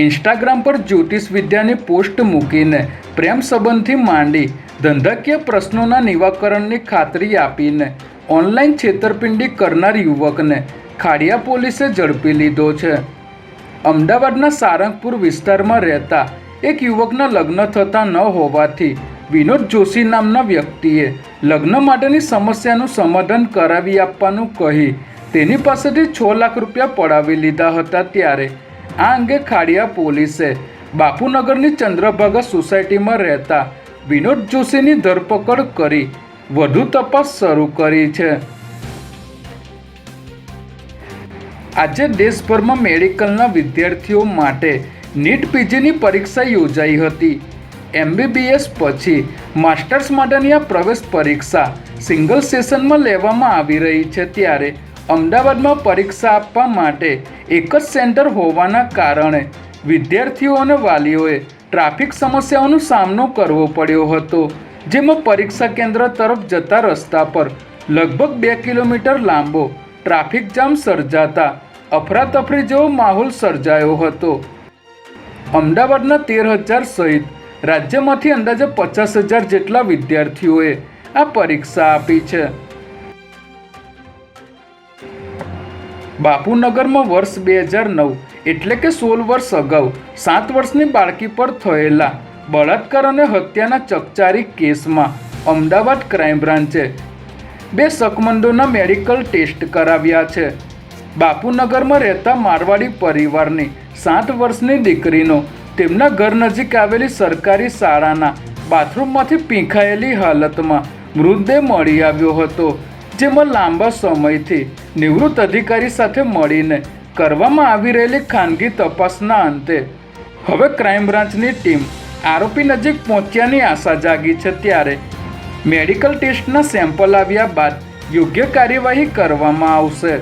Instagram પર જ્યોતિષ વિદ્યાની post મૂકીને પ્રેમ સંબંધથી માંડી ધંધાકીય પ્રશ્નોના નિરાકરણની ખાતરી આપીને ઓનલાઈન છેતરપિંડી કરનાર યુવકને ખાડિયા પોલીસે ઝડપી લીધો છે. અમદાવાદના સારંગપુર વિસ્તારમાં રહેતા એક યુવકના લગ્ન થતા ન હોવાથી વિનોદ જોશી નામના વ્યક્તિએ લગ્ન માટેની સમસ્યાનું સમાધાન કરાવી આપવાનું કહી તેની પાસેથી 6 લાખ રૂપિયા પડાવી લીધા હતા. ત્યારે આ અંગે ખાડિયા પોલીસે બાપુનગરની ચંદ્રભાગા સોસાયટીમાં રહેતા વિનોદ જોશીની ધરપકડ કરી વધુ તપાસ શરૂ કરી છે. આજે દેશભરમાં મેડિકલના વિદ્યાર્થીઓ માટે નીટ પીજીની પરીક્ષા યોજાઈ હતી. MBBS પછી માસ્ટર્સ માટેની આ પ્રવેશ પરીક્ષા સિંગલ સેશનમાં લેવામાં આવી રહી છે. ત્યારે અમદાવાદમાં પરીક્ષા આપવા માટે એક જ સેન્ટર હોવાના કારણે વિદ્યાર્થીઓ અને વાલીઓએ ટ્રાફિક સમસ્યાઓનો સામનો કરવો પડ્યો હતો. જેમાં પરીક્ષા કેન્દ્ર તરફ જતા રસ્તા પર લગભગ 2 કિલોમીટર લાંબો ટ્રાફિક જામ સર્જાતા અફરાતફરી જેવો માહોલ સર્જાયો હતો. અમદાવાદના 13,000 સહિત રાજ્યમાંથી અંદાજે 50,000 જેટલા વિદ્યાર્થીઓએ આ પરીક્ષા આપી છે. બાપુનગરમાં વર્ષ 2009 એટલે કે 16 વર્ષ અગાઉ 7 વર્ષની બાળકી પર થયેલા બળાત્કાર અને હત્યાના ચકચારી કેસમાં અમદાવાદ ક્રાઇમ બ્રાન્ચે 2 શકમંદોના મેડિકલ ટેસ્ટ કરાવ્યા છે. બાપુનગરમાં રહેતા મારવાડી પરિવારની 7 વર્ષની દીકરીનો તેમના ઘર નજીક આવેલી સરકારી શાળાના બાથરૂમમાંથી પીંખાયેલી હાલતમાં મૃતદેહ મળી આવ્યો હતો. જેમાં લાંબા સમયથી નિવૃત્ત અધિકારી સાથે મળીને કરવામાં આવી રહેલી ખાનગી તપાસના અંતે હવે ક્રાઇમ બ્રાન્ચની ટીમ આરોપી નજીક પહોંચ્યાની આશા જાગી છે. ત્યારે મેડિકલ ટેસ્ટના સેમ્પલ આવ્યા બાદ યોગ્ય કાર્યવાહી કરવામાં આવશે.